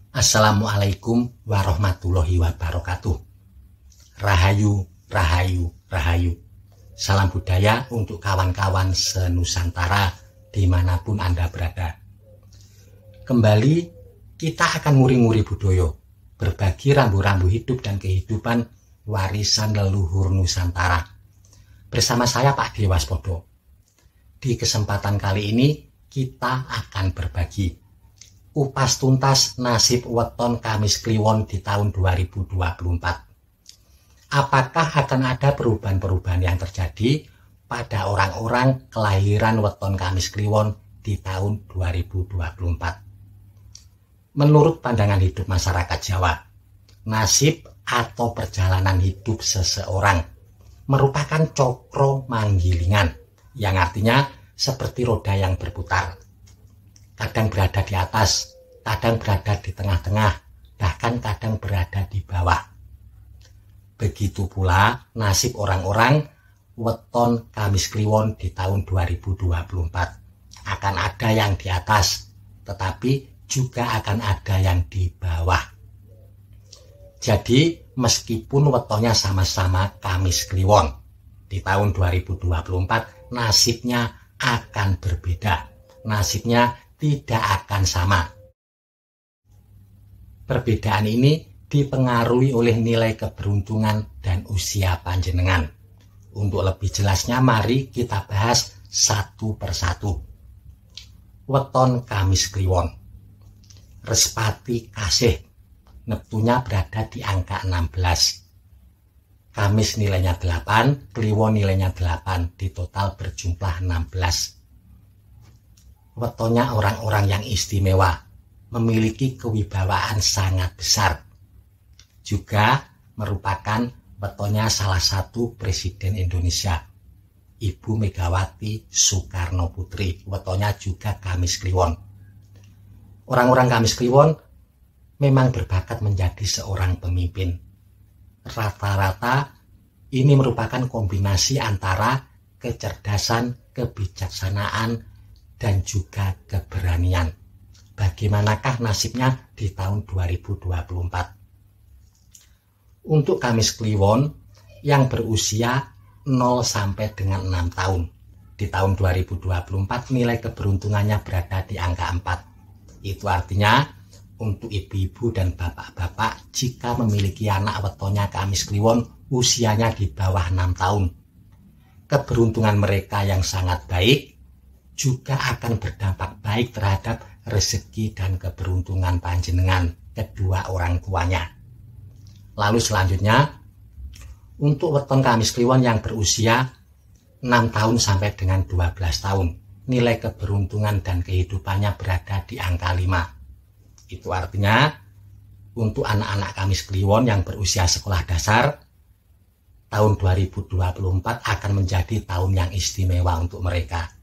Assalamualaikum warahmatullahi wabarakatuh. Rahayu, rahayu, rahayu. Salam budaya untuk kawan-kawan senusantara dimanapun Anda berada. Kembali kita akan nguri-nguri budaya, berbagi rambu-rambu hidup dan kehidupan warisan leluhur Nusantara. Bersama saya Pak Dewaspodo. Di kesempatan kali ini kita akan berbagi kupas tuntas nasib weton Kamis Kliwon di tahun 2024. Apakah akan ada perubahan-perubahan yang terjadi pada orang-orang kelahiran weton Kamis Kliwon di tahun 2024? Menurut pandangan hidup masyarakat Jawa, nasib atau perjalanan hidup seseorang merupakan cokro manggilingan, yang artinya seperti roda yang berputar. Kadang berada di atas, kadang berada di tengah-tengah, bahkan kadang berada di bawah. Begitu pula nasib orang-orang weton Kamis Kliwon di tahun 2024. Akan ada yang di atas, tetapi juga akan ada yang di bawah. Jadi meskipun wetonnya sama-sama Kamis Kliwon, di tahun 2024 nasibnya akan berbeda. Nasibnya tidak akan sama. Perbedaan ini dipengaruhi oleh nilai keberuntungan dan usia panjenengan. Untuk lebih jelasnya mari kita bahas satu persatu. Weton Kamis Kliwon. Respati Kasih. Neptunya berada di angka 16. Kamis nilainya 8, Kliwon nilainya 8, di total berjumlah 16. Wetonnya orang-orang yang istimewa, memiliki kewibawaan sangat besar. Juga merupakan wetonnya salah satu Presiden Indonesia, Ibu Megawati Soekarno Putri. Wetonnya juga Kamis Kliwon. Orang-orang Kamis Kliwon memang berbakat menjadi seorang pemimpin. Rata-rata ini merupakan kombinasi antara kecerdasan, kebijaksanaan, dan juga keberanian. Bagaimanakah nasibnya di tahun 2024? Untuk Kamis Kliwon yang berusia 0 sampai dengan 6 tahun. Di tahun 2024 nilai keberuntungannya berada di angka 4. Itu artinya untuk ibu-ibu dan bapak-bapak jika memiliki anak wetonnya Kamis Kliwon usianya di bawah 6 tahun. Keberuntungan mereka yang sangat baik juga akan berdampak baik terhadap rezeki dan keberuntungan panjenengan kedua orang tuanya. Lalu selanjutnya, untuk weton Kamis Kliwon yang berusia 6 tahun sampai dengan 12 tahun, nilai keberuntungan dan kehidupannya berada di angka 5. Itu artinya, untuk anak-anak Kamis Kliwon yang berusia sekolah dasar, tahun 2024 akan menjadi tahun yang istimewa untuk mereka.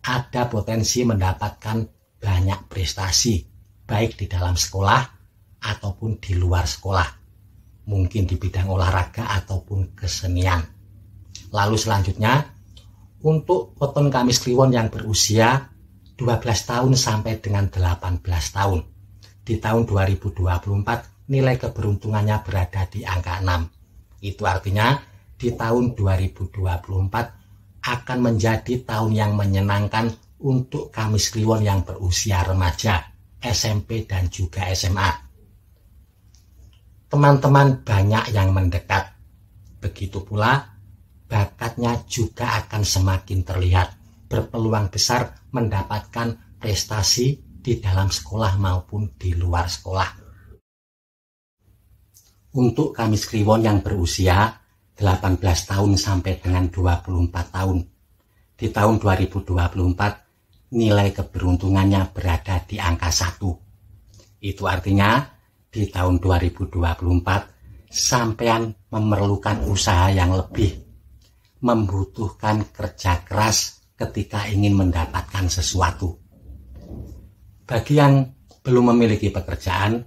Ada potensi mendapatkan banyak prestasi, baik di dalam sekolah ataupun di luar sekolah. Mungkin di bidang olahraga ataupun kesenian. Lalu selanjutnya, untuk weton Kamis Kliwon yang berusia 12 tahun sampai dengan 18 tahun. Di tahun 2024, nilai keberuntungannya berada di angka 6. Itu artinya, di tahun 2024, akan menjadi tahun yang menyenangkan untuk Kamis Kliwon yang berusia remaja, SMP dan juga SMA. Teman-teman banyak yang mendekat. Begitu pula bakatnya juga akan semakin terlihat, berpeluang besar mendapatkan prestasi di dalam sekolah maupun di luar sekolah. Untuk Kamis Kliwon yang berusia 18 tahun sampai dengan 24 tahun. Di tahun 2024, nilai keberuntungannya berada di angka 1. Itu artinya, di tahun 2024, sampean memerlukan usaha yang lebih, membutuhkan kerja keras ketika ingin mendapatkan sesuatu. Bagi yang belum memiliki pekerjaan,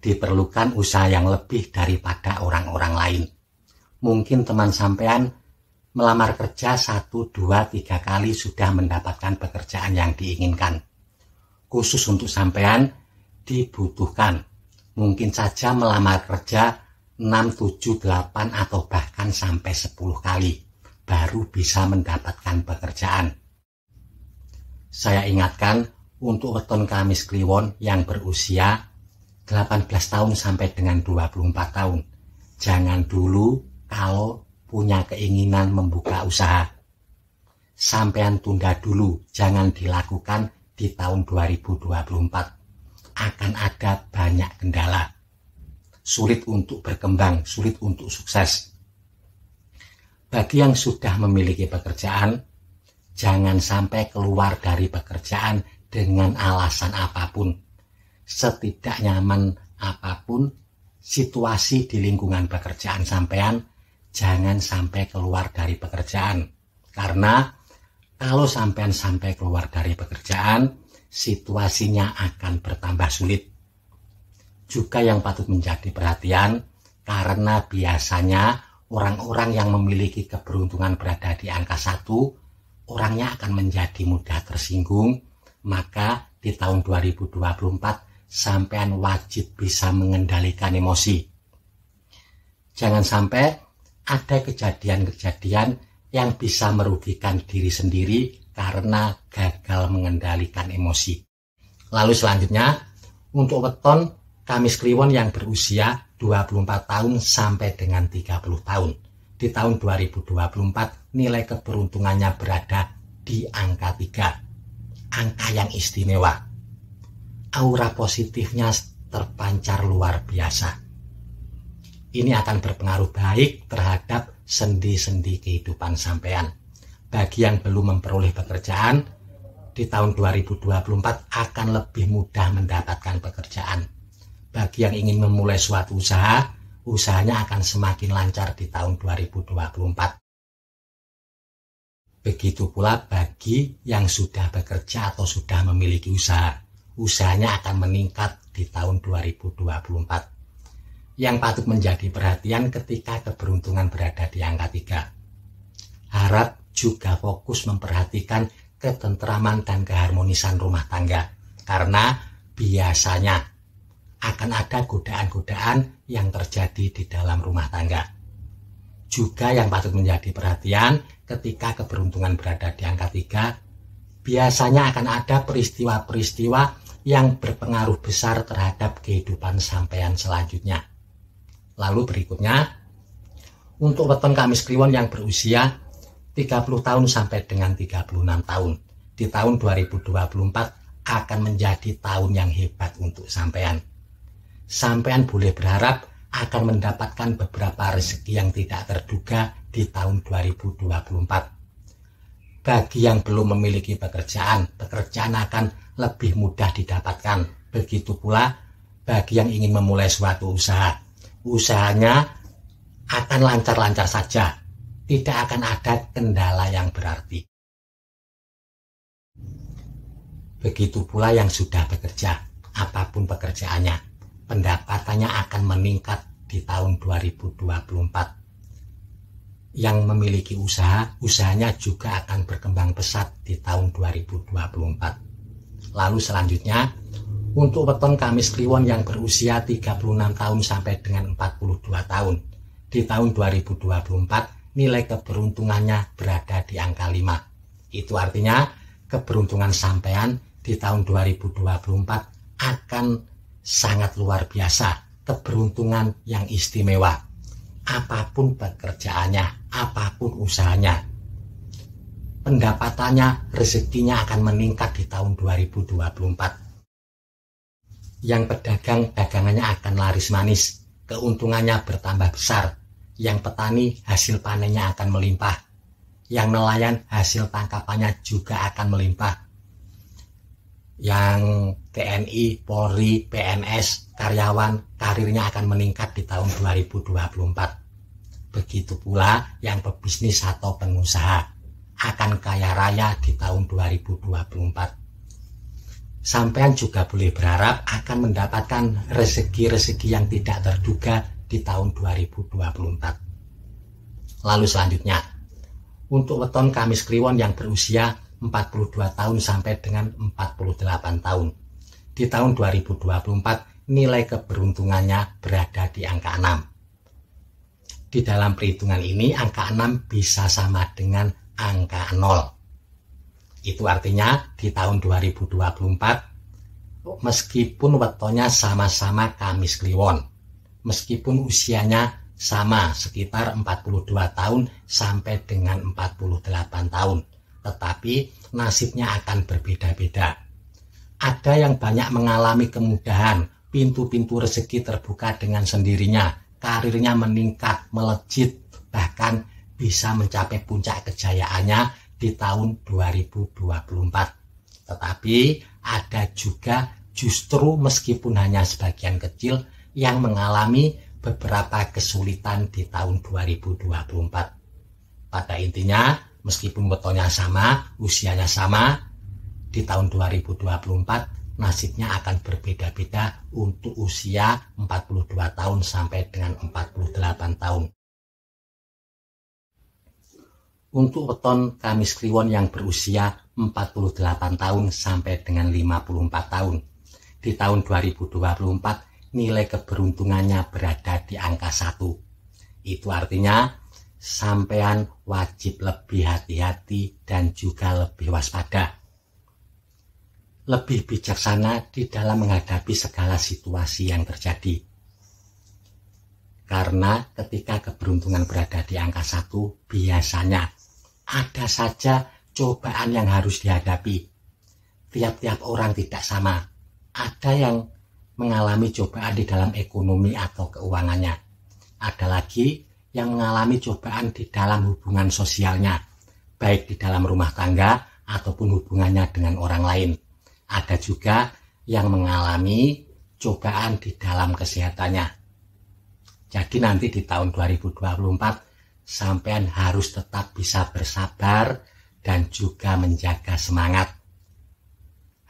diperlukan usaha yang lebih daripada orang-orang lain. Mungkin teman sampean melamar kerja 1, 2, 3 kali sudah mendapatkan pekerjaan yang diinginkan. Khusus untuk sampean dibutuhkan. Mungkin saja melamar kerja 6, 7, 8 atau bahkan sampai 10 kali baru bisa mendapatkan pekerjaan. Saya ingatkan untuk weton Kamis Kliwon yang berusia 18 tahun sampai dengan 24 tahun. Jangan dulu kalau punya keinginan membuka usaha. Sampean tunda dulu, jangan dilakukan di tahun 2024. Akan ada banyak kendala. Sulit untuk berkembang, sulit untuk sukses. Bagi yang sudah memiliki pekerjaan, jangan sampai keluar dari pekerjaan dengan alasan apapun. Setidak nyaman apapun situasi di lingkungan pekerjaan sampean, jangan sampai keluar dari pekerjaan. Karena kalau sampean sampai keluar dari pekerjaan, situasinya akan bertambah sulit. Juga yang patut menjadi perhatian, karena biasanya orang-orang yang memiliki keberuntungan berada di angka 1, orangnya akan menjadi mudah tersinggung. Maka di tahun 2024, sampean wajib bisa mengendalikan emosi. Jangan sampai ada kejadian-kejadian yang bisa merugikan diri sendiri karena gagal mengendalikan emosi. Lalu selanjutnya, untuk weton Kamis Kliwon yang berusia 24 tahun sampai dengan 30 tahun. Di tahun 2024, nilai keberuntungannya berada di angka 3. Angka yang istimewa. Aura positifnya terpancar luar biasa. Ini akan berpengaruh baik terhadap sendi-sendi kehidupan sampean. Bagi yang belum memperoleh pekerjaan, di tahun 2024 akan lebih mudah mendapatkan pekerjaan. Bagi yang ingin memulai suatu usaha, usahanya akan semakin lancar di tahun 2024. Begitu pula bagi yang sudah bekerja atau sudah memiliki usaha. Usahanya akan meningkat di tahun 2024. Yang patut menjadi perhatian ketika keberuntungan berada di angka 3. Harap juga fokus memperhatikan ketentraman dan keharmonisan rumah tangga. Karena biasanya akan ada godaan-godaan yang terjadi di dalam rumah tangga. Juga yang patut menjadi perhatian ketika keberuntungan berada di angka 3, biasanya akan ada peristiwa-peristiwa yang berpengaruh besar terhadap kehidupan sampean selanjutnya. Lalu berikutnya, untuk weton Kamis Kliwon yang berusia 30 tahun sampai dengan 36 tahun. Di tahun 2024 akan menjadi tahun yang hebat untuk sampean. Sampean boleh berharap akan mendapatkan beberapa rezeki yang tidak terduga di tahun 2024. Bagi yang belum memiliki pekerjaan akan lebih mudah didapatkan. Begitu pula bagi yang ingin memulai suatu usaha. Usahanya akan lancar-lancar saja. Tidak akan ada kendala yang berarti. Begitu pula yang sudah bekerja, apapun pekerjaannya, pendapatannya akan meningkat di tahun 2024. Yang memiliki usaha, usahanya juga akan berkembang pesat di tahun 2024. Lalu selanjutnya, untuk weton Kamis Kliwon yang berusia 36 tahun sampai dengan 42 tahun. Di tahun 2024, nilai keberuntungannya berada di angka 5. Itu artinya, keberuntungan sampean di tahun 2024 akan sangat luar biasa. Keberuntungan yang istimewa. Apapun pekerjaannya, apapun usahanya, pendapatannya, rezekinya akan meningkat di tahun 2024. Yang pedagang, dagangannya akan laris manis, keuntungannya bertambah besar. Yang petani, hasil panennya akan melimpah. Yang nelayan, hasil tangkapannya juga akan melimpah. Yang TNI, Polri, PNS, karyawan, karirnya akan meningkat di tahun 2024. Begitu pula yang pebisnis atau pengusaha akan kaya raya di tahun 2024. Sampean juga boleh berharap akan mendapatkan rezeki-rezeki yang tidak terduga di tahun 2024. Lalu selanjutnya, untuk weton Kamis Kliwon yang berusia 42 tahun sampai dengan 48 tahun. Di tahun 2024 nilai keberuntungannya berada di angka 6. Di dalam perhitungan ini angka 6 bisa sama dengan angka 0. Itu artinya di tahun 2024 meskipun wetonya sama-sama Kamis Kliwon, meskipun usianya sama sekitar 42 tahun sampai dengan 48 tahun, tetapi nasibnya akan berbeda-beda. Ada yang banyak mengalami kemudahan, pintu-pintu rezeki terbuka dengan sendirinya, karirnya meningkat, melejit, bahkan bisa mencapai puncak kejayaannya di tahun 2024. Tetapi ada juga justru meskipun hanya sebagian kecil yang mengalami beberapa kesulitan di tahun 2024. Pada intinya, meskipun wetonya sama, usianya sama, di tahun 2024 nasibnya akan berbeda-beda untuk usia 42 tahun sampai dengan 48 tahun. Untuk weton Kamis Kliwon yang berusia 48 tahun sampai dengan 54 tahun, di tahun 2024 nilai keberuntungannya berada di angka 1. Itu artinya sampean wajib lebih hati-hati dan juga lebih waspada, lebih bijaksana di dalam menghadapi segala situasi yang terjadi. Karena ketika keberuntungan berada di angka 1, biasanya ada saja cobaan yang harus dihadapi. Tiap-tiap orang tidak sama. Ada yang mengalami cobaan di dalam ekonomi atau keuangannya. Ada lagi yang mengalami cobaan di dalam hubungan sosialnya, baik di dalam rumah tangga ataupun hubungannya dengan orang lain. Ada juga yang mengalami cobaan di dalam kesehatannya. Jadi nanti di tahun 2024 sampean harus tetap bisa bersabar dan juga menjaga semangat.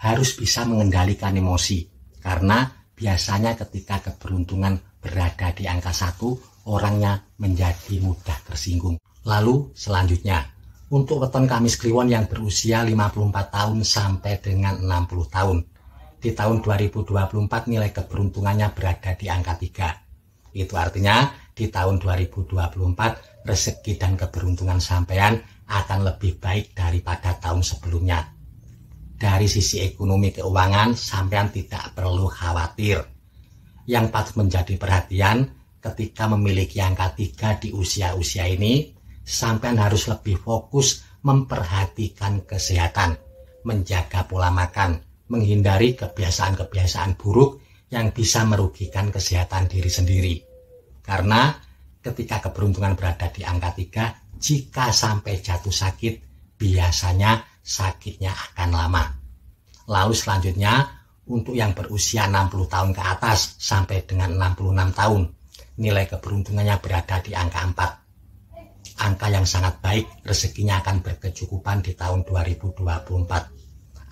Harus bisa mengendalikan emosi, karena biasanya ketika keberuntungan berada di angka 1, orangnya menjadi mudah tersinggung. Lalu selanjutnya, untuk weton Kamis Kliwon yang berusia 54 tahun sampai dengan 60 tahun. Di tahun 2024 nilai keberuntungannya berada di angka 3. Itu artinya di tahun 2024 rezeki dan keberuntungan sampean akan lebih baik daripada tahun sebelumnya. Dari sisi ekonomi keuangan sampean tidak perlu khawatir. Yang patut menjadi perhatian ketika memiliki angka 3 di usia-usia ini, sampean harus lebih fokus memperhatikan kesehatan, menjaga pola makan, menghindari kebiasaan-kebiasaan buruk yang bisa merugikan kesehatan diri sendiri. Karena ketika keberuntungan berada di angka 3, jika sampai jatuh sakit, biasanya sakitnya akan lama. Lalu selanjutnya, untuk yang berusia 60 tahun ke atas sampai dengan 66 tahun, nilai keberuntungannya berada di angka 4. Angka yang sangat baik, rezekinya akan berkecukupan di tahun 2024.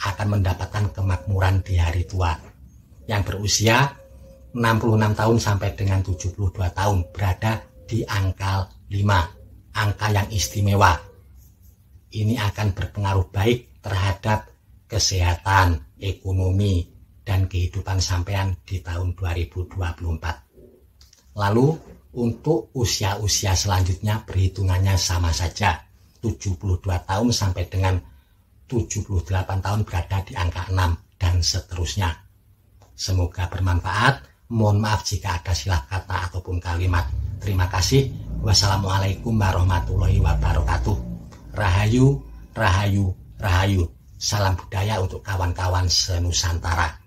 Akan mendapatkan kemakmuran di hari tua. Yang berusia 66 tahun sampai dengan 72 tahun berada di angka 5. Angka yang istimewa. Ini akan berpengaruh baik terhadap kesehatan, ekonomi, dan kehidupan sampean di tahun 2024. Lalu untuk usia-usia selanjutnya perhitungannya sama saja. 72 tahun sampai dengan 78 tahun berada di angka 6 dan seterusnya. Semoga bermanfaat. Mohon maaf jika ada silap kata ataupun kalimat. Terima kasih. Wassalamualaikum warahmatullahi wabarakatuh. Rahayu, rahayu, rahayu. Salam budaya untuk kawan-kawan senusantara.